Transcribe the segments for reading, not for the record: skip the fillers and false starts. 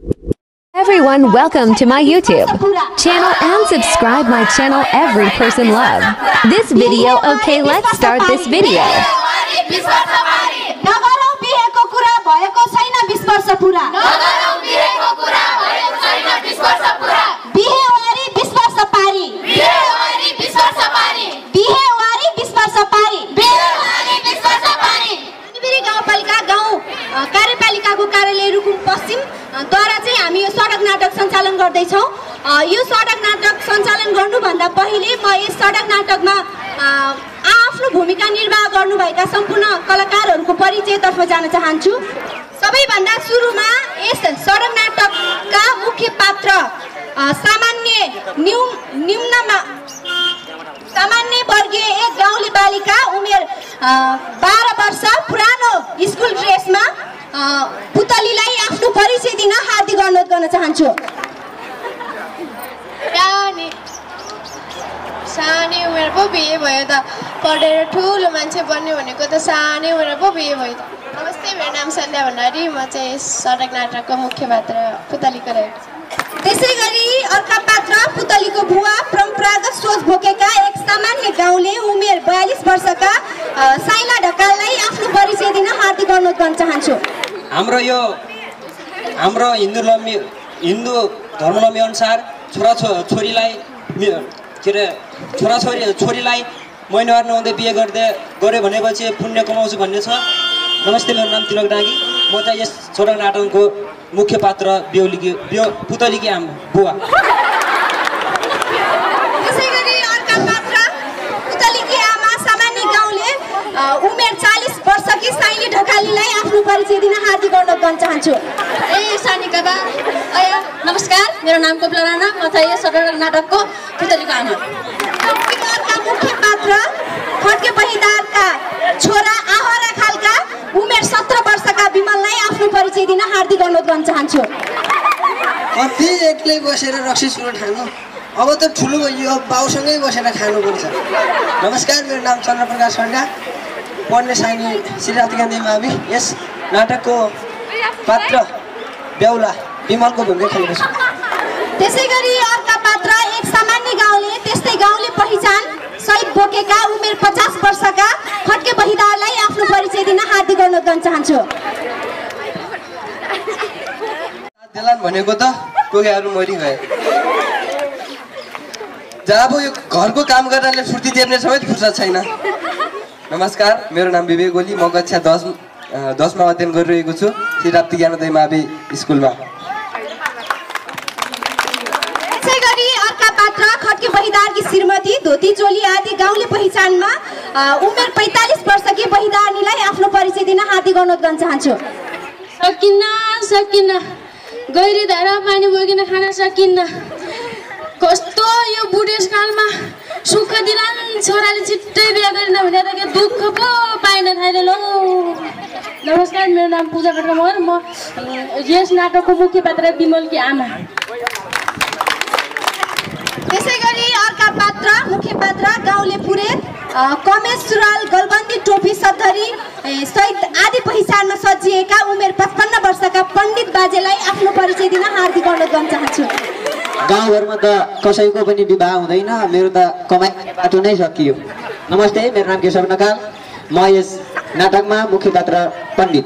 Everyone, welcome to my YouTube channel and subscribe my channel. Every person love this video. Okay, let's start this video. कार्यपालिकाको कार्यालय रुकुम पश्चिम द्वारा चाहिँ हामी यो सडक नाटक सञ्चालन गर्दै छौं। यो सडक नाटक सञ्चालन गर्नुभन्दा पहिले म यस सडक नाटकमा आफ्नो भूमिका निर्वाह गर्नुभएका सम्पूर्ण कलाकारहरूको परिचयतर्फ जान चाहन्छु। सबैभन्दा सुरुमा यस सडक नाटकका मुख्य पात्र सामान्य वर्गीय एक गाउँले बालिका उमेर 12 वर्ष पुरानो स्कुल ड्रेसमा पुतलीलाई आफ्नो परिचय दिन हार्दिक अनुरोध गर्न चाहन्छु। सानै उमेर पो बिहे भयो त, पढेर ठुलो मान्छे बन्ने भनेको त सानै उमेर पो बिहे भयो त। नमस्ते, मेरो नाम सन्ध्या भण्डारी, म चाहिँ सडक नाटकको मुख्य पात्र पुतलीको रहेको छु। त्यसैगरी अर्का पात्र पुतलीको बुवा परम्परागत सोच बोकेका एक सामान्य गाउँले उमेर 42 वर्षका साइला ढकाललाई आफ्नो परिचय दिन हार्दिक अनुरोध गर्न चाहन्छु। हाम्रो हिन्दू धर्मावलम्बी अनुसार छोरीलाई महिनावार नहुँदै बिहे गरे भनेपछि पुण्य कमाउँछु भन्ने छ। नमस्ते, मेरो नाम तिलक डाँगी, म चाहिँ यस सडक नाटकको मुख्य पात्र पुतलीकी बुवा। त्यसैगरी अर्का पात्र पुतलीकी आमा सामान्य गाउँले उमेर 40 वर्षकी साइली ढकालीलाई आफ्नो परिचय दिन हार्दिक अनुरोध गर्न चाहन्छु। सानिका बा, नमस्कार, मेरो नाम कोपिला राणा, म चाहिँ यस सडक नाटकको पुतलीको आमा। अर्का मुख्य पात्र खड्के पहिदारका छोरा आहोरा खालका उमेर 17 वर्षका विमललाई आफ्नो परिचय दिन हार्दिक अनुरोध गर्न चाहन्छु। कति एक्लै बसेर रक्सी सुरु ठान्नु, अब त ठुलो भयो, बाउसँगै बसेर खानुपर्छ। नमस्कार, मेरो नाम चन्द्रप्रकाश खड्का, पढ्ने साइनी श्री राधिका गान्धी मावि, यस नाटकको पात्र बेहुला विमलको भूमिका खेलेको छु। त्यसैगरी अर्का पात्र एक सामान्य गाउँले त्यस्तै गाउँले पहिचान सहित बोकेका उमेर 50 वर्षका खड्के बहिदारलाई आफ्नो परिचय दिन हार्दिक अनुरोध गर्न चाहन्छु। देलान भनेको त टोकेहरू मरि गए। जब यो घरको काम गर्नाले फुर्ती देख्ने समेत फुर्सद छैन। नमस्कार, मेरो नाम विवेक गोली, म कक्षा 10मा अध्ययन गरिरहेको छु श्री राप्ती ज्ञानोदय मावि स्कुलमा। त्यसैगरी अर्का पात्र खड्के बहिदारकी श्रीमती धोती चोली आदि गाउँले पहिचानमा उमेर 45 वर्षकी बहिदारनीलाई आफ्नो परिचय दिन हार्दिक अनुरोध गर्न चाहन्छु। सकिन्न गैरी धारा पानी बोकिन खान सकिन्न। कस्तो यो बुढेसकालमा सुख दिलान छोराले छिट्टै बिहा गरिन भने त के दुःख पो पाइन थाले लो। नमस्कार, मेरो नाम पूजा खड्का मगर, म यस नाटकको मुख्य पात्र विमलकी आमा। त्यसैगरी अर्का पात्र मुख्य पात्र गाउँले पुरेत कमेश सुराल गलबन्दी टोपी सत्तरी सहित आदि पहिचानमा सजिएका उमेर 55 वर्षका पण्डित बाजेलाई आफ्नो परिचय दिन हार्दिक अनुरोध गर्न चाहन्छु। गाउँघरमा त कसैको पनि विवाह हुँदैन, मेरो त कमाइ बाटो नै सकियो। नमस्ते, मेरो नाम केशव ढकाल, म यस नाटकमा मुख्य पात्र पण्डित।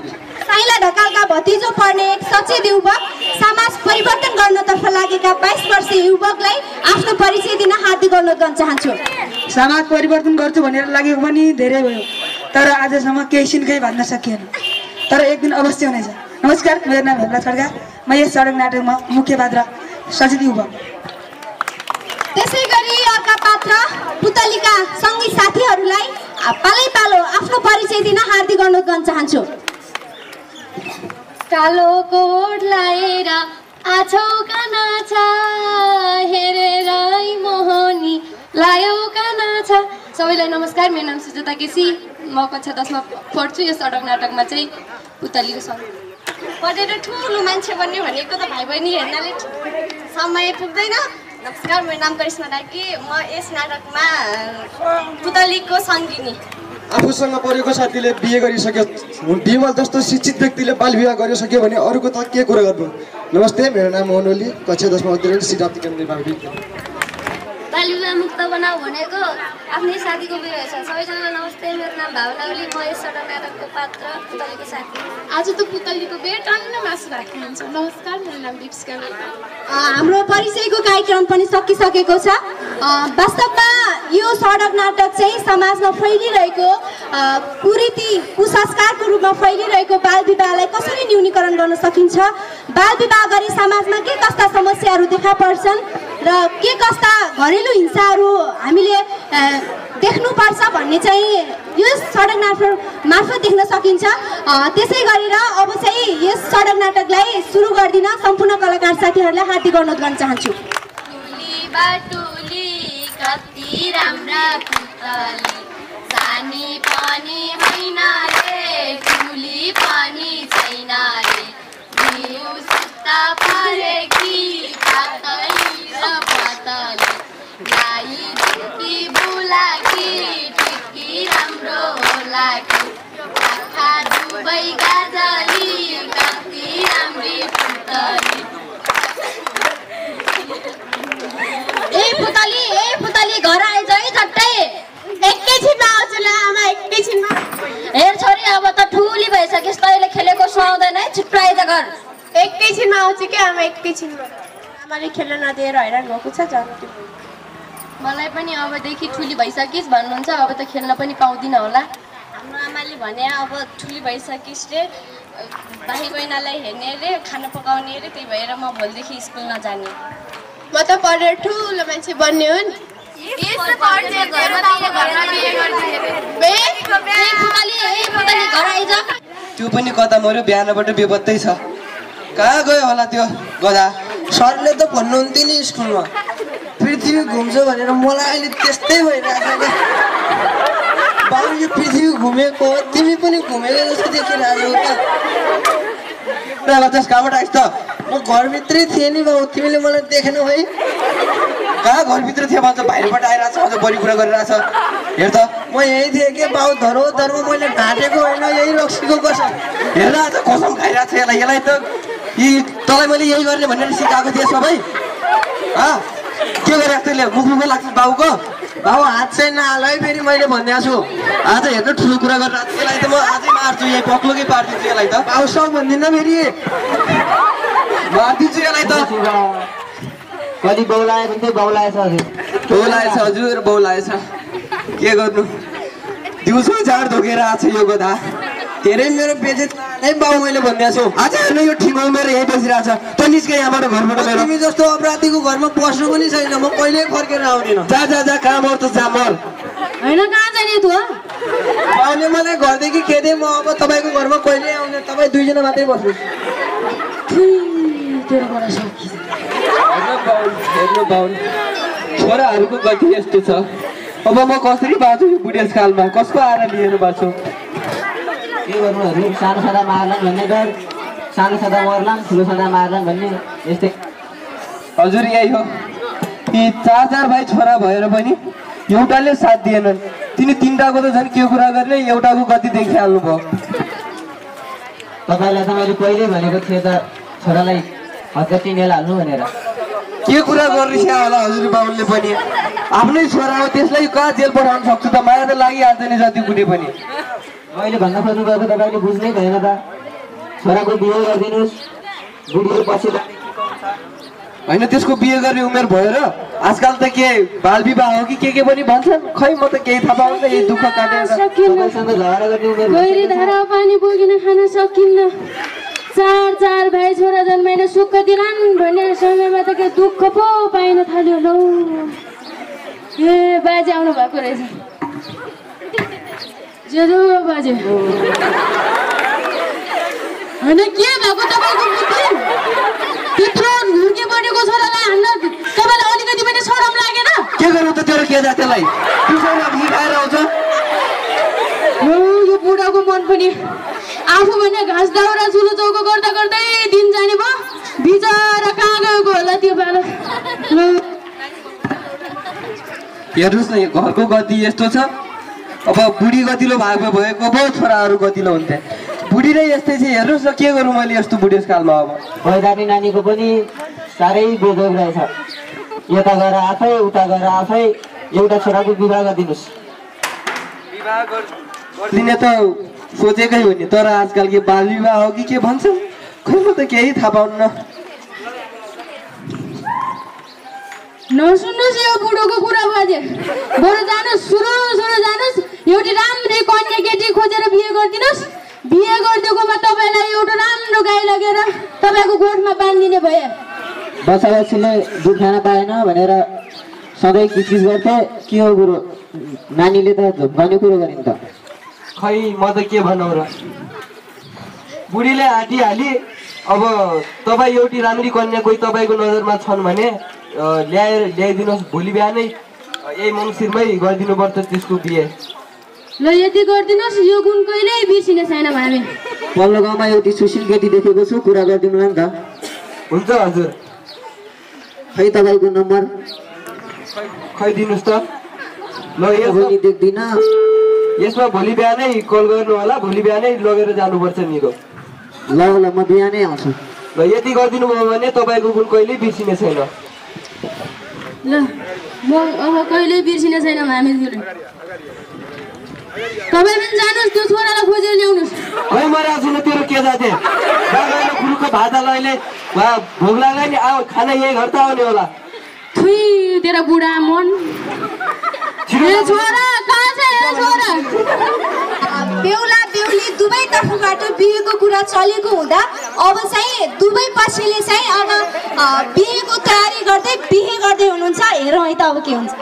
साइला ढकालका भतिजो पर्ने एक सचेत युवक समाज परिवर्तन गर्नतर्फ लागेका 22 वर्षीय युवकलाई आफ्नो परिचय दिन हार्दिक अनुरोध गर्न चाहन्छु। समाज परिवर्तन गर्छु भनेर लागेको पनि धेरै भयो, तर आजसम्म केही सिनकै भन्न सकिएन, तर एक दिन अवश्य हुनेछ। नमस्कार, मेरो नाम हेमराज खड्का, म यस सडक नाटकमा मुख्य पात्र सचेत युवक। त्यसैगरी अर्का पात्र पुतलीका सङ्गी साथीहरूलाई पालैपालो आफ्नो परिचय दिन हार्दिक अनुरोध गर्न चाहन्छु। कालो कोट लाएर आछौ कानाछा हेरेरै मोहनी लायो कानाछा। सबैलाई नमस्कार, मेरो नाम सुजाता केसी, म कक्षा 10मा पढ्छु। यस सडक नाटकमा चाहिँ पुतलीको सँग पढेर ठुलो मान्छे बन्ने भनेको त भाइ बहिनी हेर्नाले समय पुग्दैन। नमस्कार, मेरो नाम करिश्मा डाकी, म यस नाटकमा पुतलीको सङ्गिनी। आफूसँग परेको साथीले बिहे गरिसक्यो विमल जस्तो शिक्षित व्यक्तिले बाल विवाह गरिसक्यो भने अरूको त के कुरा गर्नु। नमस्ते, मेरो नाम मोहन ओली, कक्षा 10 मा अध्ययन सिद्धार्थ केन्द्र विभाग। बाल विवाह मुक्त बनाऊ भनेको आफ्नै साथीको विवाह छ। सबैजनालाई नमस्ते, मेरो नाम भावना ओली, म यस सडक नाटकको पात्र पुतलीको साथी। आज त पुतलीको बिहे टन्न मासु भात खान्छ। नमस्कार, मेरो नाम दीप्सिका मेहता। हाम्रो परिचयको कार्यक्रम पनि सकिसकेको छ। वास्तवमा यो सडक नाटक चाहिँ समाजमा फैलिरहेको कुरीति कुसंस्कारको रूपमा फैलिरहेको बाल विवाहलाई कसरी न्यूनीकरण गर्न सकिन्छ, बाल विवाह गरी समाजमा के कस्ता समस्याहरू देखा पर्छन् र के कस्ता घरेलु हिंसाहरू हामीले देख्नुपर्छ भन्ने चाहिँ यो सडक नाटक मार्फत देख्न सकिन्छ। त्यसै गरेर अब चाहिँ यस सडक नाटकलाई सुरु गरिदिन सम्पूर्ण कलाकार साथीहरूलाई हार्दिक अनुरोध गर्न चाहन्छु। कति राम्रा पुतली सानी पनि होइन रे, ठुली पनि छैन रे, जिउ सुत्ता परेकी पातली र पातली, गाई ढुकी बुलाकी टिकी राम्रो होला कि, आँखा डुबै गाजली कति राम्री पुतली। ए पुतली घर आइज है झट्टै। एकैछिनमा आउँछु ल आमा, एकैछिनमा। हेर छोरी, अब त ठुली भइसकिस्, तैँले खेलेको सुहाउँदैन है, छिट्टो आइज घर। एकैछिनमा आउँछु क्या आमा, एकैछिनमा। आमाले खेल्न नदिएर हैरान भएको छ झन्। मलाई पनि अबदेखि ठुली भइसकिस् भन्नुहुन्छ, अब त खेल्न पनि पाउँदिन होला। हाम्रो आमाले भने अब ठुली भइसकिस् रे, भाइ बहिनीलाई हेर्ने रे, खाना पकाउने रे, त्यही भएर म भोलिदेखि स्कुल नजाने। म त पढेर ठुलो मान्छे बन्ने हो नि। त्यो पनि कता मऱ्यो, बिहानबाट बेपत्तै छ। कहाँ गयो होला त्यो गधा? सरले त भन्नुहुन्थ्यो नि स्कुलमा पृथ्वी घुम्छ भनेर, मलाई अहिले त्यस्तै भइरहेको छ। बाबु यो पृथ्वी घुमेको हो, तिमी पनि घुमेको जस्तो देखिरहेको बच्चा कहाँबाट आइस् त? म घरभित्रै थिएँ नि बाबु, तिमीले मलाई देखेनौ है? कहाँ घरभित्र थियो भन्छ, बाहिरबाट आइरहेछ, अझ बढी कुरा गरिरहेछ। हेर त, म यही थिएँ कि बाबु, धरोधरमा मैले ढाँटेको होइन, यही रक्सीको कसम। हेर आज कसम खाइरहेछ यसलाई त। तँलाई मैले यही गर्ने भनेर सिकाएको थिएँ सबै। के गरिरहेको त्यसले? मुख लाग्छ बाबुको। बाबु हात चाहिँ नहाल है, फेरि मैले भनिदिएको छु। आज हेर्नु ठुलो कुरा गरेर यसलाई त म आजै मार्छु, यही पक्लोकै पारिदिन्छु यसलाई त। बाबु सब भन्दिनँ फेरि, मारिदिन्छु यसलाई त। कति बौलाएको थियो? बौलाएछ हजुर, बौलाएछ हजुर, बौलाएछ। के गर्नु, दिउँसो झाड धोकेर आएको छ यो गधा। धेरै मेरो बेजेत है बाबु, मैले भनिदिएको छु। आज हेर्नु यो ठिक उमेर यहीँ बसिरहेछ। त निस्के यहाँबाट, घरबाट मेरो। तिमी जस्तो अपराधीको घरमा बस्नु पनि छैन, म कहिल्यै फर्केर आउँदिनँ। जा जा जा, कहाँ मर त जा मर। होइन कहाँ जाने तँ? बाबुले मलाई घरदेखि खेदे, म अब तपाईँको घरमा कहिल्यै आउँदैन, तपाईँ दुईजना मात्रै बस्नु। हेर्नु बाउल, छोराहरूको गति यस्तो छ। अब म कसरी बाँच्छु यो बुढेसकालमा? कसको आएर लिएर बाँच्छु? के गर्नु हजुर, सानो सदा मार्लान् भन्ने डर, सानो सदा मर्लान्, ठुलो सदा मार्लान् भन्ने यस्तै। हजुर यही हो, यी 4 भाइ छोरा भएर पनि एउटाले साथ दिएनन्। तिनी 3टाको त झन् के कुरा गर्ने, एउटाको गति देखिहाल्नु भयो। तपाईँलाई त मैले पहिल्यै भनेको थिएँ त छोरालाई हत्ती नेल हाल्नु भनेर। के कुरा गरिरह होला हजुर बाबुले पनि? आफ्नै छोरा हो, त्यसलाई कहाँ जेल पठाउन सक्छु त? माया त लागिहाल्छ नि जति कुनै पनि। मैले भन्न खोज्नु गएको तपाईँले बुझ्नै भएन त। छोराको बिहे गरिदिनुहोस्, बुढीले पछि होइन, त्यसको बिहे गर्ने उमेर भयो र? आजकल त के बाल विवाह हो कि के पनि भन्छन्, खै म त केही थाहा पाउँदैन। यही दुःख काटेर तपाईँसँग झगडा गर्ने उमेर। गहिरी धारा पानी बोकिन खान सकिन्न। 4 भाइ छोरा जन्माएर सुख दिलान् भन्ने समयमा त के दुःख पो पाइन थाल्यो ल। ए बाजे आउनु भएको रहेछ। जेरो बाजे होइन, के भएको तपाईँको बुद्धि? त्यत्रो हुर्के बढेको छोरालाई हान्न तपाईँलाई अलिकति पनि शरम लागेन? के गर्नु त तेरो के जातिलाई? त्यसैमा भिखाएर आउँछ। यो बुढाको मन पनि आफू भने घाँस दाउरा चुलो चौको गर्दा गर्दै दिन जाने भयो। बिचरा कहाँ गएको होला त्यो बालक? हेर्नुहोस् न, यो घरको गति यस्तो छ। अब बुढी गतिलो भएको भएको पो छोराहरू गतिलो हुन्थे बुढी नै यस्तै छ हेर्नुहोस् न के गरौँ मैले यस्तो बुढेसकालमा अब भइदानी नानीको पनि साह्रै बेजोग रहेछ यता गएर आफै उता गएर आफै एउटा छोराको विवाह गरिदिनुहोस् विवाह गरिदिने त सोचेकै हो नि तर आजकल के बाल विवाह हो कि के भन्छ खै म त केही थाहा पाउन्न नसुन्नुहोस् यो बुढोको कुरा बाजे बरु जानुहोस् सुरु जानुहोस् एउटी राम्रै कन्या केटी खोजेर बिहे गरिदिनुहोस् बिहे गरिदिएकोमा तपाईँलाई एउटा राम्रो गाई लगेर तपाईँको गोठमा बाँधिदिने भए बसाबसीले दुध खान पाएन भनेर सधैँ किचकिच गर्थे के हो कुरो नानीले त झुक्काउने कुरो गरिन् त खै म त के भनौँ र बुढीले आँटिहाली अब तपाईँ एउटी राम्री कन्या कोही तपाईँको नजरमा छन् भने ल्याइदिनुहोस् भोलि बिहानै यही मङ्सिरमै गरिदिनुपर्छ त्यसको बिहे ल यति गरिदिनुहोस् यो गुण कहिल्यै बिर्सिने छैनौँ हामी पल्लो गाउँमा एउटी सुशील केटी देखेको छु कुरा गरिदिउँला नि त हुन्छ हजुर खै तपाईँको नम्बर खै दिनुहोस् त ल पनि देख्दिनँ यसमा भोलि बिहानै कल गर्नु होला भोलि बिहानै लगेर जानुपर्छ निको ल ल म बिहानै आउँछु ल यति गरिदिनु भयो भने तपाईँको गुण कहिल्यै बिर्सिने छैन ल म अब कहिल्यै बिर्सिने छैनौँ हामी तपाईँ पनि जानुहोस् त्यो छोरालाई खोजेर ल्याउनुहोस् खै मरेको छु न तेरो के जाथे खुरुको भाता लैले भोग लाग्यो नि आऊ खाना यही घर त आउने होला थुई तेरो बुढा मन छोरा कहाँ छ छोरा बेहुला बेहुली दुवै तर्फबाट बिहेको कुरा चलेको हुँदा अब चाहिँ दुवै पक्षले चाहिँ अब बिहेको तयारी गर्दै बिहे गर्दै हुनुहुन्छ हेरौँ है त अब के हुन्छ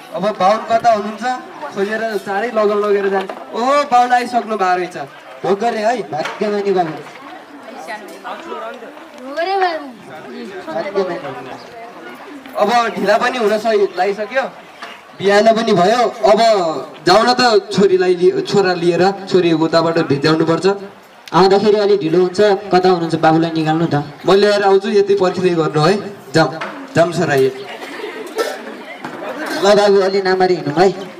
अब बाहुन कता हुनुहुन्छ खोजेर चाँडै लगन लगेर जान्छ ओहो बाहुन आइसक्नु भएको रहेछ भोग गरे है भाग्यमानी बाबु अब ढिला पनि हुन लागिसक्यो बिहान पनि भयो अब जाउँ न त छोरा लिएर छोरी उताबाट भिजाउनुपर्छ आउँदाखेरि अलिक ढिलो हुन्छ कता हुनुहुन्छ बाबुलाई निकाल्नु त म ल्याएर आउँछु यति पर्खिँदै गर्नु है जाम छोरा ल बाबु अलि नामारी हिँडौँ है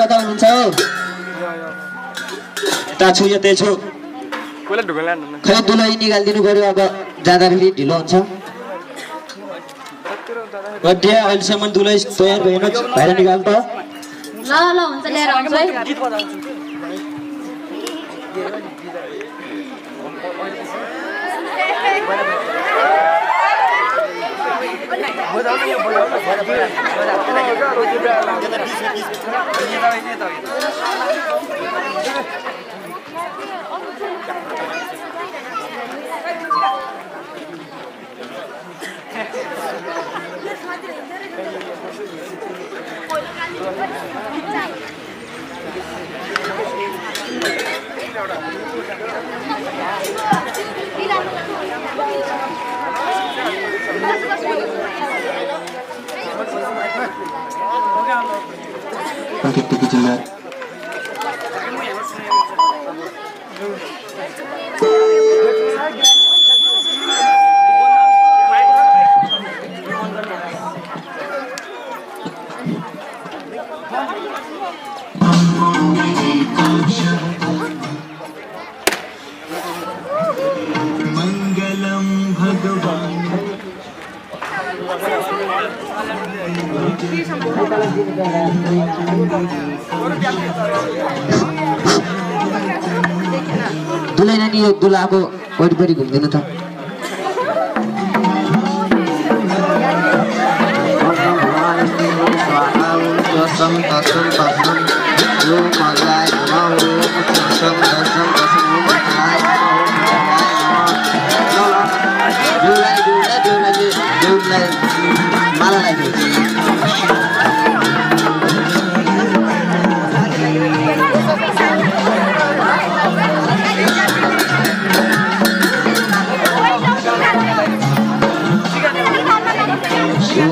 कता हुनुहुन्छ हौ यता छु यतै छु खै दुलै निकालिदिनु पर्यो अब जाँदाखेरि ढिलो हुन्छ गड्डे अहिलेसम्म दुलै तयार भएन बाहिर निकाल त ल हुन्छ ल्याएर आउँछु है दुलै नानी यो दुलाको वरिपरि घुम्दिनु त माला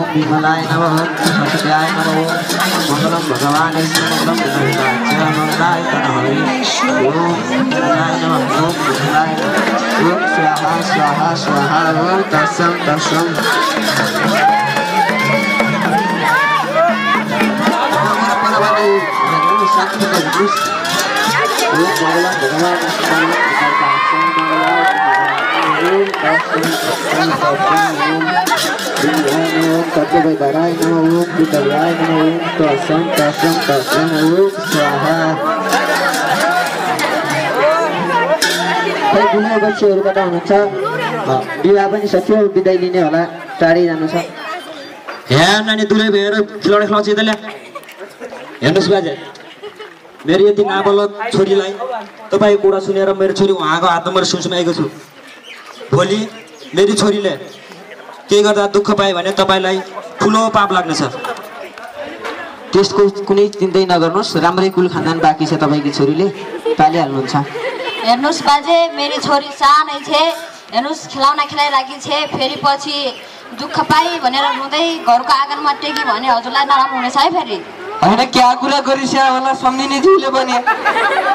विमलाय नमः ओम सरस्वत्याय नमः ओम मंगलम भगवान मंगलम मंगलाय तनहरि ओम विमलाय नमः ओम विमलाय ओम स्वाहा स्वाहा स्वाहा ओम तत्सम तत्सम बच्चीहरूबाट हुनुहुन्छ विवाह पनि सक्यो बिदाई लिने होला टाढै जानु छ यहाँ नानी दुलै भएर खिलाउने खिलाउँछ यता ल्या हेर्नुहोस् बाजे मेरो यति नाबालक छोरीलाई तपाईँको कुरा सुनेर मेरो छोरी उहाँको हातमा मैले सुनसुनाएको छु भोलि मेरी छोरीले के गर्दा दुःख पाए भने तपाईँलाई ठुलो पाप लाग्नेछ त्यसको कुनै चिन्तै नगर्नुहोस् राम्रै कुल खानदान बाँकी छ तपाईँकी छोरीले पालिहाल्नुहुन्छ हेर्नुहोस् बाजे मेरी छोरी सानै छे हेर्नुहोस् खिलाउन खिलाइराखी छे फेरि पछि दुःख पाए भनेर रुँदै घरको आँगनमा टेकी भने हजुरलाई नराम्रो हुनेछ है फेरि होइन क्या कुरा गरिस्या होला सम्झिने ज्यूले पनि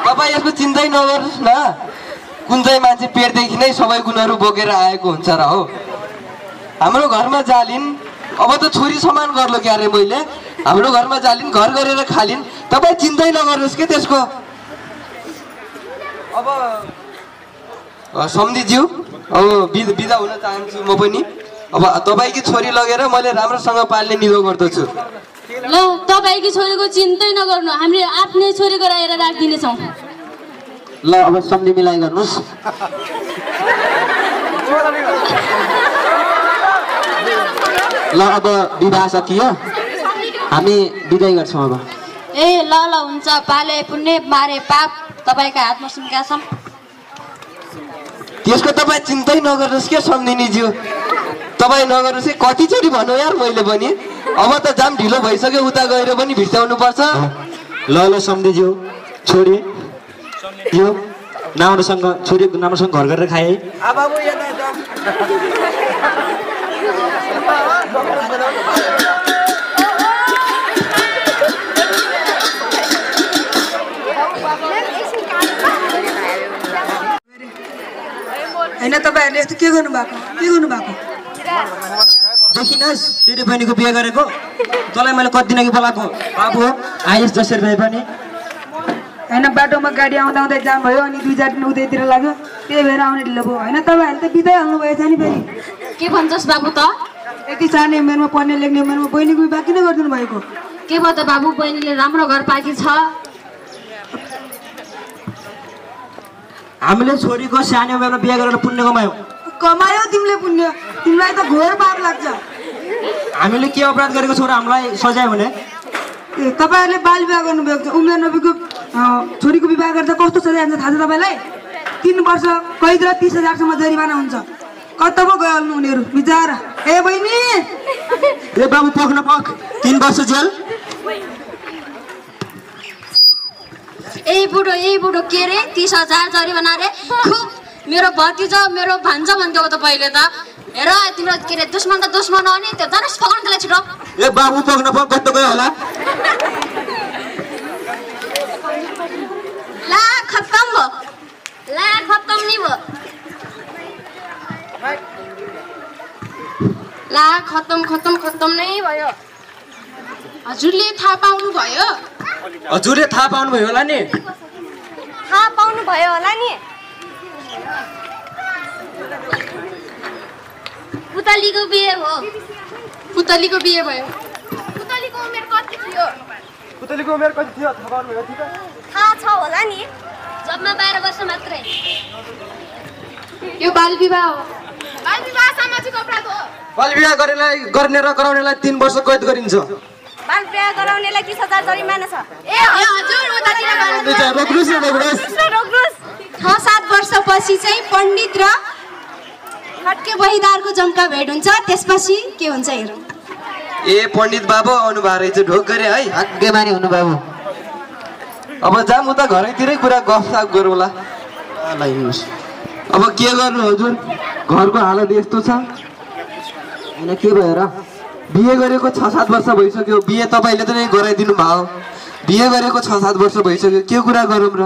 तपाईँ यसको चिन्तै नगर्नुहोस् न कुन चाहिँ मान्छे पेटदेखि नै सबै गुणहरू बोकेर आएको हुन्छ र हो हाम्रो घरमा जालिन् अब त छोरी समान गर्लो क्या रे मैले हाम्रो घरमा जालिन् घर गरेर खालिन् तपाईँ चिन्तै नगर्नुहोस् के त्यसको अब सम्झिज्यू अब बिदा हुन चाहन्छु म पनि अब तपाईँकी छोरी लगेर मैले राम्रोसँग पाल्ने निधो गर्दछु ल तपाईँकी छोरीको चिन्तै नगर्नु हामीले आफ्नै छोरी गराएर राखिदिनेछौँ ल अब सम्झि मिलाइ गर्नुहोस् ल अब विवाह सकियो हामी बिदाई गर्छौँ अब ए ल ल हुन्छ पाले पुण्य मारे पाप तपाईँको हातमा सुनका छौँ त्यसको तपाईँ चिन्तै नगर्नुहोस् के सम्झिनेज्यू तपाईँ नगर्नुहोस् है कतिचोटि भनौँ यार मैले पनि अब त जाम ढिलो भइसक्यो उता गएर पनि भित्ताउनु पर्छ ल ल सम्झिज्यू छोरी यो नामसँग छोरीको नामसँग घर गरेर खाए होइन तपाईँहरूले यस्तो के गर्नुभएको देखिनुहोस् तेरो बहिनीको बिहे गरेको तँलाई मैले कति दिन अघि बोलाएको बाबु आइस जसरी भए पनि होइन बाटोमा गाडी आउँदा आउँदै जाम भयो अनि 2-4 दिन उतैतिर लाग्यो त्यही भएर आउने ढिलो भयो होइन तपाईँहरूले त बिदाइ हाल्नु भएछ नि फेरि के भन्छस् बाबु त यति सानो उमेरमा पढ्ने लेख्ने उमेरमा बहिनीको विवाह किन गरिदिनु भएको के भयो त बाबु बहिनीले राम्रो घर पाएकी छ हामीले छोरीको सानो उमेरमा बिहे गरेर पुण्य कमायो तिमीले पुण्य तिमीलाई त घोर पाप लाग्छ हामीले के अपराध गरेको छौँ र हामीलाई सजायो भने ए तपाईँहरूले बाल विवाह गर्नुभएको छ उमेर नभएको छोरीको विवाह गर्दा कस्तो सजाय हुन्छ थाहा छ तपाईँलाई 3 वर्ष कैद र 30,000सम्म जरिवाना हुन्छ कता पो गइहाल्नु उनीहरू बिचारा ए बहिनी ए बाबु पख 3 वर्ष जेल ए बुढो के रे 30,000 जरिवाना रे खुब मेरो भतिजा मेरो भान्जा भन्थ्यो त पहिले त हेर तिम्रो के रे दुश्मन त दुश्मन हो नि त्यो जानुहोस् फकाउनलाई छिटो ए बाबु पख कस्तो गयो होला ला खत्तम नि भयो ला खत्तम नै भयो हजुरले थाहा पाउनु भयो होला नि थाहा पाउनु भयो होला नि पुतलीको बिहे भयो पुतलीको उमेर कति थियो थाहा पाउनु भयो थाहा छ होला नि जम्मा 12 वर्ष मात्रै यो बाल विवाह हो सामाजिक अपराध हो बाल विवाह गर्ने र गराउनेलाई 3 वर्ष कैद गरिन्छ बाल विवाह गराउनेलाई 30,000 जरिमाना छ ए हजुर उतातिर रोक्नुस् 6-7 वर्षपछि चाहिँ पण्डित र खड्के बहिदारको जम्का भेट हुन्छ त्यसपछि के हुन्छ हेरौँ ए पण्डित बाबु आउनु भएको रहेछ ढोक गरे है भाग्यमानी हुनु बाबु अब जाम उता घरैतिरै कुरा गफसाफ गरौँला अब के गर्नु हजुर घरको हालत यस्तो छ होइन के भयो र बिहे गरेको 6-7 वर्ष भइसक्यो बिहे तपाईँले त नै गराइदिनु भयो बिहे गरेको 6-7 वर्ष भइसक्यो के कुरा गरौँ र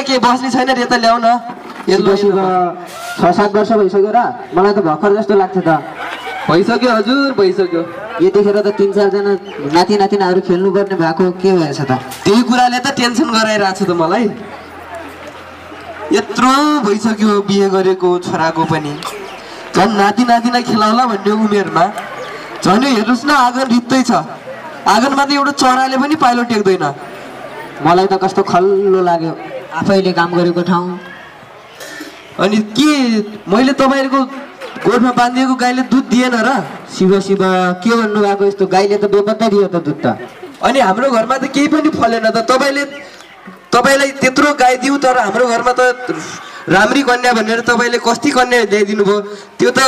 के बस्ने छैन रे त ल्याउ न 6-7 वर्ष भइसक्यो र मलाई त भर्खर जस्तो लाग्छ त भइसक्यो हजुर भइसक्यो यतिखेर त 3-4 जना नातिनातिनाहरू खेल्नुपर्ने भएको के भएछ त त्यही कुराले त टेन्सन गराइरहेको छ त मलाई यत्रो भइसक्यो बिहे गरेको छोराको पनि झन् नातिनातिना खेलाउला भन्ने उमेरमा झन् हेर्नुहोस् न आँगन रित्तै छ आँगनमा त एउटा चराले पनि पाइलो टेक्दैन मलाई त कस्तो खल्लो लाग्यो आफैले काम गरेको ठाउँ अनि के मैले तपाईँको गोठमा बाँधिएको गाईले दुध दिएन र शिव के भन्नुभएको यस्तो गाईले त बेपत्ता दियो त दुध त अनि हाम्रो घरमा त केही पनि फलेन त तपाईँलाई त्यत्रो गाई दिउँ तर हाम्रो घरमा त राम्री कन्या भनेर तपाईँले कस्ती कन्या ल्याइदिनु भयो त्यो त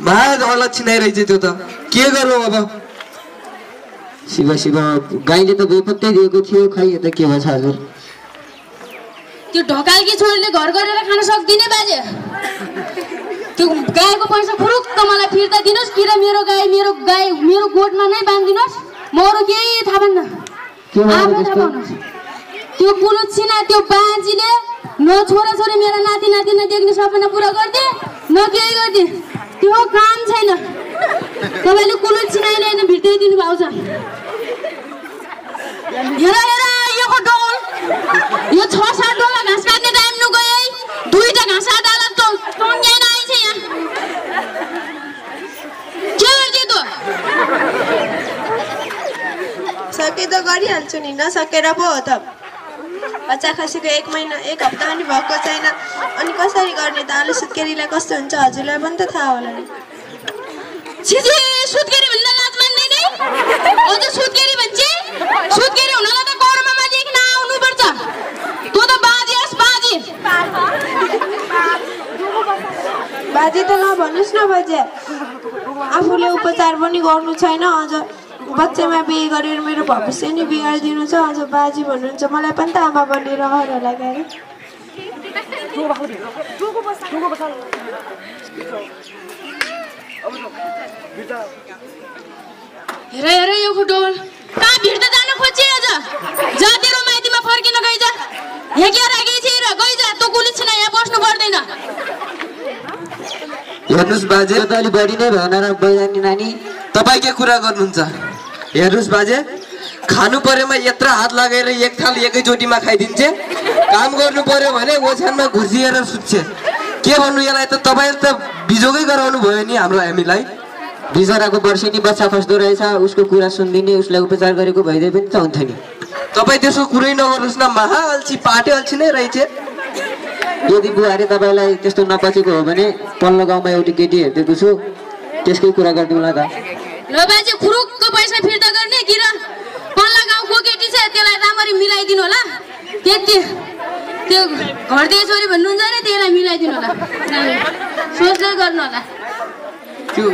महाज अलक्षिणाइ रहेछ त्यो त के गरौँ अब शिव गाईले त बेपत्तै दिएको थियो खै त के भन्छ हजुर त्यो ढकालकी छोरीले घर गरेर खान सक्दिने बाजे त्यो गाईको पैसा फुरुक्क मलाई फिर्ता दिनुहोस् कि मेरो गाई मेरो गोठमा नै बाँधिदिनुहोस् म अरू केही थाहा भन्दा त्यो कुलुच्छिना त्यो बाँझीले न छोराछोरी मेरो नातिना देख्ने सपना पुरा गरिदिए न केही गरिदिए त्यो काम छैन तपाईँले कुलुच्छिनाले होइन भित्ताइदिनु भएको छ हेर यो डोल यो 6-7 डोलमा घाँस काट्ने टाइम नु गए 2टा घाँस काटाला टङ्ग्याइन आइछ यहाँ के गर्दै त सके त गरिहाल्छु नि नसकेर पो हो त बच्चा खसीको 1 महिना 1 हप्ता पनि भएको छैन अनि कसरी गर्ने त आलु सुत्केरीलाई कस्तो हुन्छ हजुरलाई पनि त थाहा होला नि छिजी सुत्केरी भन्दा लाज मान्दैन नि अझ सुत्केरी भन्छ सुत्केरी हुनलाई त कर्ममा देखिन आउनु पर्छ तँ त बाजी बाजी त नभन्नुस् न बजे आफूले उपचार पनि गर्नु छैन अझ बच्चामा बिहे गरेर मेरो भविष्य नि बिगारिदिनु छ अझ बाजी भन्नुहुन्छ मलाई पनि त आमा बन्ने रहर होला गरे हेर यो डोल कहाँ भिड्दा जान खोजे आज जा तेरो माइतीमा फर्किन गइजा यहाँ के राखी छ र गइजा तँ कुली छिना यहाँ बस्नु पर्दैन हेर्नुस् बाजे त अलि बढी नै भएन र बैजानी नानी तपाईँ के कुरा गर्नुहुन्छ हेर्नुस् बाजे खानु परेमा यत्रो हात लगाएर एक थाल एकैचोटिमा खाइदिन्छ काम गर्नु पर्यो भने ओछ्यानमा घुसिएर सुत्छ के भन्नु यसलाई त तपाईँले त बिजोगै गराउनु भयो नि हामीलाई बिचराको वर्षेनी बच्चा फस्दो रहेछ उसको कुरा सुनिदिने उसलाई उपचार गरेको भइदिए पनि त हुन्थ्यो नि तपाईँ त्यसको कुरै नगर्नुहोस् न महा अल्छी पाटे अल्छी नै रहेछ यदि बुहारी तपाईँलाई त्यस्तो नपचेको हो भने पल्लो गाउँमा एउटी केटी हेरिदिएको छु त्यसकै कुरा गरिदिउँला त ल बाजे खुरुक्क पैसा फिर्ता गर्ने कि र पल्ला गाउँको केटी छ त्यसलाई राम्ररी मिलाइदिनु होला त्यति त्यो घरदेखि छोरी भन्नुहुन्छ नि त्यसलाई मिलाइदिनु होला सोच्दै गर्नु होला त्यो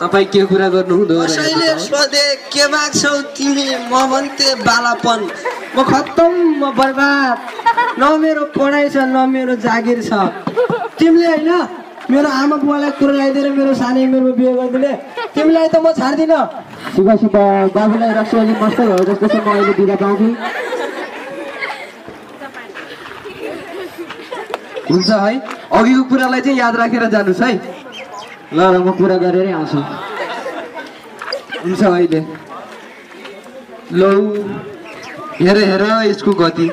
तपाईँ के कुरा गर्नु हुँदो कसैले सोधे के माग्छौ तिमी म भन्थे बालापन म खत्तम म बर्बाद न मेरो पढाइ छ न मेरो जागिर छ तिमीले होइन मेरो आमा बुवालाई कुरा लगाइदिएर मेरो सानै मेरो बिहे गरिदिने तिमीलाई त म छाड्दिनँ शिव बाबुलाई रक्सी अलि मस्त भयो जस्तो चाहिँ म अहिले बिदा पाउँ कि हुन्छ है अघिको कुरालाई चाहिँ याद राखेर जानुहोस् है ल म कुरा गरेरै आउँछु हुन्छ अहिले लौ हेर यसको गति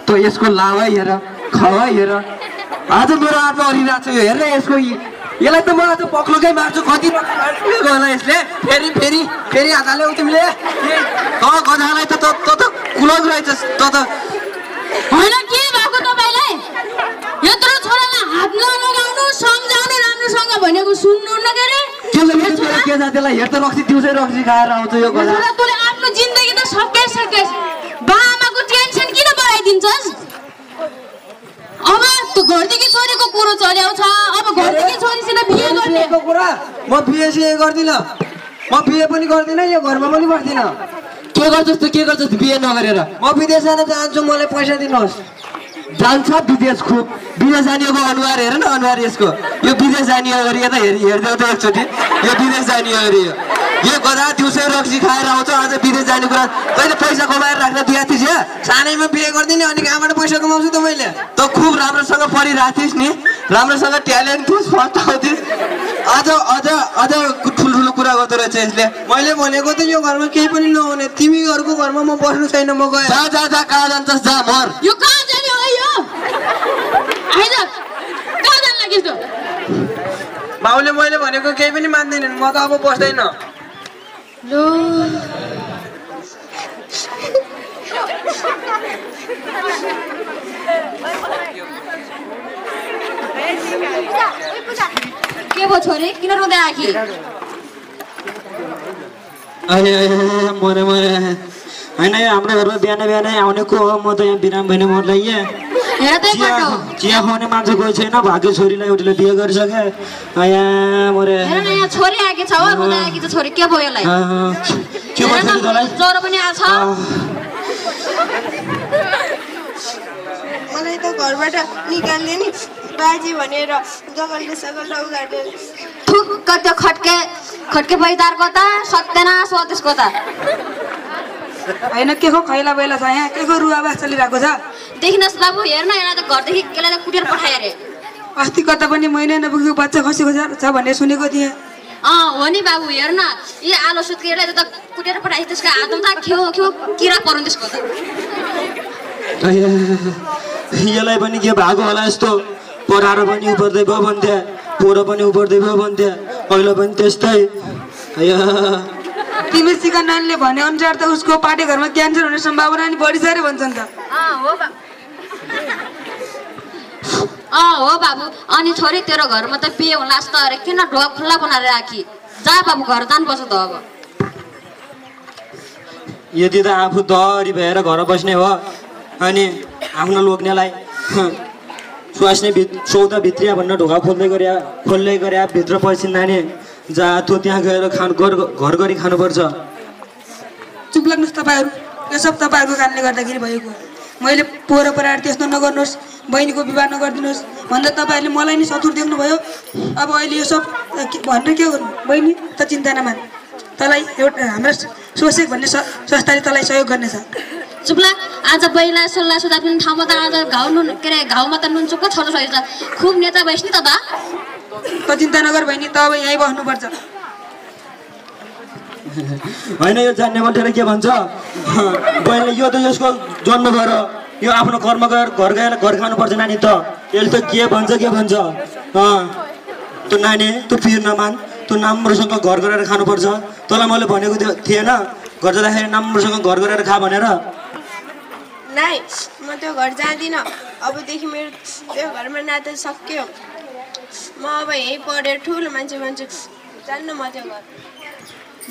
त यसको लावा हेर खवा हेर आज मेरो हातमा हरिरहेको छ यो हेर यसको यसलाई त म आज पक्लोकै मार्छु कति गला यसले फेरि हात हाल्यौ तिमीले गधालाई त कुलग रहेछस् त होइन के भएको तपाईँलाई यत्रो छोरालाई हात नलगाउनु सम्झाउनु राम्रोसँग भनेको सुन्नुहुन्न के रे के जातिलाई हेर त रक्सी दिउँसै रक्सी खाएर आउँछ यो गधा तँले आफ्नो जिन्दगी त सकेस बाआमाको टेन्सन किन बढाइदिन्छस् अब त्यो घरदेखि छोरीको कुरो चल्याउँछ अब घरदेखि छोरीसित बिहे गर्ने कुरा म बिहे गर्दिनँ म बिहे पनि गर्दिनँ यो घरमा पनि बस्दिनँ के गर्छस् बिहे नगरेर म विदेश जान चाहन्छु मलाई पैसा दिनुहोस् जान्छ विदेश खुब विदेश जानेको अनुहार हेर न अनुहार यसको यो विदेश जाने हो गरी यता हेरिदेऊ त एकचोटि यो विदेश जाने हो गरी यो गधा दिउँसै रक्सी खाएर आउँछ अझ विदेश जाने कुरा तैँले पैसा कमाएर राख्न दिएको थिइस् या सानैमा बिहे गरिदिने अनि कहाँबाट पैसा कमाउँछु त मैले त खुब राम्रोसँग पढिरहेको थिइस् नि राम्रोसँग ट्यालेन्ट थिइस् फर्स्ट आउँथिस् अझ ठुल्ठुलो कुरा गर्दो रहेछ यसले मैले भनेको त यो घरमा केही पनि नहुने तिमीहरूको घरमा म बस्नु छैन म गएँ जा जा जा कहाँ जान्छस् जा मर यो कहाँ जाने हो यो आइज कहाँ जान लाग्यो त बाउले मैले भनेको केही पनि मान्दैनन् म त अब बस्दैन लो के भयो छोरी किन रुँदै आखी मरे होइन हाम्रो घरमा बिहान आउने को हो म त यहाँ बिराम भएन मरलाई चिया खुवाउने मान्छे कोही छैन भाग्य छोरीलाई एउटाले बिहे गरिसके यहाँ मरे यहाँ छोरी आएकी छ हो रुँदै आएकी छ छोरी के भयो यसलाई के भयो छोरी तँलाई ज्वरो पनि आछ मलाई त घरबाट निकाल्दै नि बाजी भनेर जगलले सगलले उगाड्यो ठुक्क त्यो खट्के बैदारको त सत्यनाश हो त्यसको त होइन के को खैला बैला छ यहाँ के को रुवाबास चलिरहेको छ देखिनुहोस् बाबु हेर्न यहाँ त घरदेखि यसलाई त कुटेर पठायो अरे अस्ति कता पनि महिना नपुगेको बच्चा खसेको छ भन्ने सुनेको थिएँ हो नि बाबु हेर्न यी आलो सुत्केलाई त कुटेर पठाएछ त्यसको हातमा त खेउ किरा पर्नु त्यसको त यसलाई पनि के भएको होला यस्तो पढाएर पनि उपर्दै भयो भन्थ्या पोरो पनि उपर्दै भयो भन्थ्या पहिला पनि त्यस्तै तिमी सिकन्दनले भने अनुसार त उसको पाटे घरमा क्यान्सर हुने सम्भावना नि बढी छ रे भन्छन् त हो बाबु अनि छोरी तेरो घरमा त बिहे होला जस्तो अरे किन ढोका खुल्ला बनाएर राखी जा बाबु घर जानुपर्छ त अब यदि त आफू दरी भएर घर बस्ने हो अनि आफ्नो लोग्नेलाई स्वास्ने सौदा भित्रिया भनेर ढोका खोल्दै गरे भित्र पैसा नानी जा तँ त्यहाँ गएर घर गरी खानुपर्छ चुप लाग्नुहोस् तपाईँहरू यो सब तपाईँहरूको कारणले गर्दाखेरि भएको मैले पोहोर पराएर त्यस्तो नगर्नुहोस् बहिनीको विवाह नगरिदिनुहोस् भन्दा तपाईँहरूले मलाई नि सतुर देख्नुभयो अब अहिले यो सब भनेर के गर्नु बहिनी त चिन्ता नमान तँलाई एउटा हाम्रो सोसेक भन्ने संस्थाले तँलाई सहयोग गर्नेछ चुप्ला आज बैला सोल्ला सुधा पनि ठाउँमा त आज घाउमा त नुन चुक्क छोड्नु सकेछ खुब नेता भइस् नि त त चिन्ता नगर बहिनी त अब यहीँ बस्नुपर्छ होइन यो जान्ने मान्छेले के भन्छ बहिनीले यो त यसको जन्म भएर यो आफ्नो कर्म गएर घर गएर घर खानुपर्छ नानी त यसले त के भन्छ त्यो नानी तँ पिर नमान तँ राम्रोसँग घर गरेर खानुपर्छ तँलाई मैले भनेको थिएन घर जाँदाखेरि राम्रोसँग घर गरेर खा भनेर नाइ म त्यो घर जाँदिनँ अबदेखि मेरो त्यो घरमा नाता सक्यो म अब यहीँ पढेर ठुलो मान्छे भन्छु जान्न म त्यो घर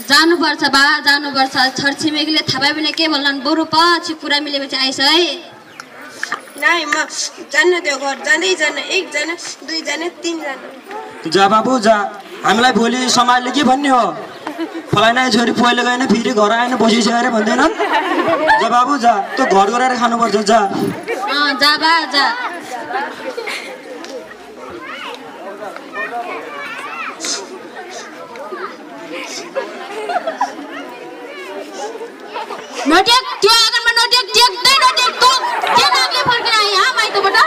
जानुपर्छ बा जानुपर्छ छरछिमेकीले थाहा पायो भने के भन्लान् बरु पछि कुरा मिलेपछि आइस है नाइ म जान्न त्यो घर जाँदै जान्न एकजना दुईजना तिनजना जा बाबु जा हामीलाई भोलि समाजले के भन्ने हो फलाइना छोरी पहिले गएन फेरि घर आएन बसिसक्यो अरे भन्दैन जा बाबु जा तँ घर गएर खानुपर्छ जा जा बा जा नटेक त्यो आँगनमा नटेक टेक्दै नटेक तँ के नागले फर्केर आए यहाँ माइतबाट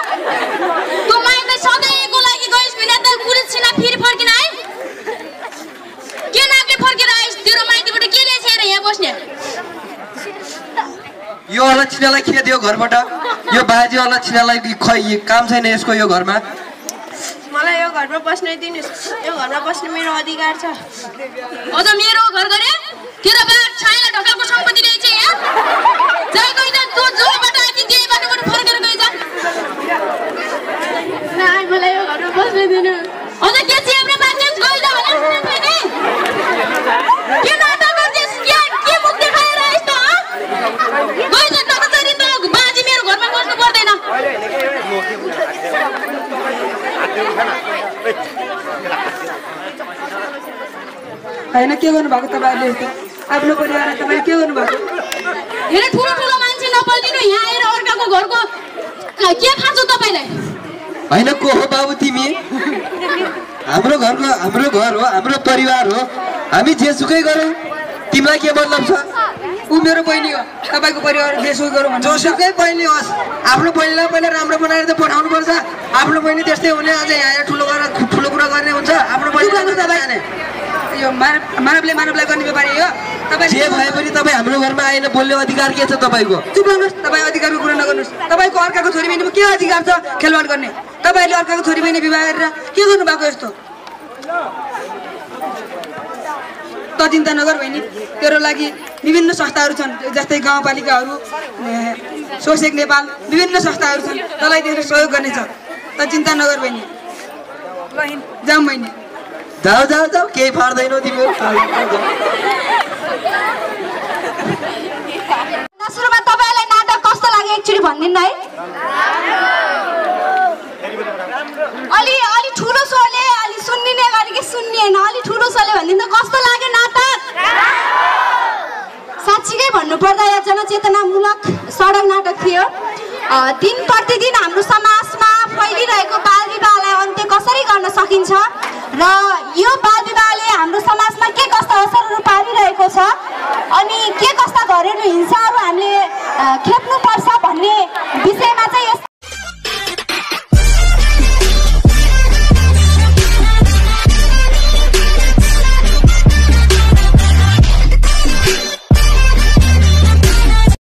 तँ माइत सधैँको लागि गइस् भने त कुरिस छिना फेरि फर्किन आए के नागले फर्केर आइस् तेरो माइतबाट के ल्याएर यहाँ बस्ने यो अलक्षिणालाई खेदियो घरबाट यो बाजे अलक्षिणालाई खै काम छैन यसको यो घरमा मलाई यो घरमा बस्नै दिनुहोस् यो घरमा बस्ने मेरो अधिकार छ अझ मेरो घर गरे तेरो बा छाइला ढकालको सम्पत्ति रहेछ यहाँ जाइ गइ त तँ जोबाट आकी त्यही बाटोबाट फर्केर गइ जा नाइ मलाई यो घरमा बस्नै दिनु अझ के चाहिँ हाम्रो बाजे गइ जा भने के नाटक गर्छस् के मुख देखाएर आइस त गइ जा त कसरी त बाजे मेरो घरमा बस्नु पर्दैन होइन के गर्नु भएको तपाईँहरूले आफ्नो परिवार तपाईँले के गर्नु भएको हेर ठुलो ठुलो मान्छे नपल्दिनु यहाँ आएर अर्काको घरको के खान्छ तपाईँलाई? होइन को हो बाबु तिमी? हाम्रो घर हो, हाम्रो परिवार हो, हामी जेसुकै गरौँ, तिमीलाई के मतलब छ? ऊ मेरो बहिनी हो, तपाईँको परिवार जेसुकै गरौँ भन्नु। जोसुकै बहिनी होस्, आफ्नो बहिनीलाई पहिला राम्रो बनाएर त पठाउनु पर्छ। आफ्नो बहिनी त्यस्तै हुने, अझ यहाँ ठुलो कुरा गर्ने हुन्छ। आफ्नो बहिनी तपाईँ यो मानवले मानवलाई गर्ने व्यापारी हो। तपाईँ जे भए पनि तपाईँ हाम्रो घरमा आएन बोल्ने अधिकार के छ तपाईँको? चुप लाग्नुहोस्, तपाईँ अधिकारको कुरा नगर्नुहोस्। तपाईँको अर्काको छोरी बहिनीमा के अधिकार छ खेलवाड गर्ने? तपाईँले अर्काको छोरी बहिनी विवाह गरेर के गर्नुभएको यस्तो? त चिन्ता नगर बहिनी, तेरो लागि विभिन्न संस्थाहरू छन्, जस्तै गाउँपालिकाहरू, सोसेक नेपाल, विभिन्न संस्थाहरू छन्, तँलाई त्यसले सहयोग गर्नेछ। त चिन्ता नगर बहिनी, जाउँ बहिनी। जाऊ केही फाट्दैनौ तिमी। सुरुमा तपाईँलाई नाटक कस्तो लाग्यो एकचोटि भनिदिनु है। अलि ठुलो स्वरले, अलि सुन्निने गरी कि सुन्निएन, अलि ठुलो स्वरले भनिदिनु त कस्तो लाग्यो नाटक? साँच्चीकै भन्नुपर्दा यो जनचेतनामूलक सडक नाटक थियो। दिन प्रतिदिन हाम्रो समाजमा फैलिरहेको बाल विवाहलाई अन्त्य कसरी गर्न सकिन्छ र यो बाल विवाहले हाम्रो समाजमा के कस्ता असरहरू पारिरहेको छ अनि के कस्ता घरेलु हिंसाहरू हामीले खेप्नुपर्छ भन्ने विषयमा चाहिँ यो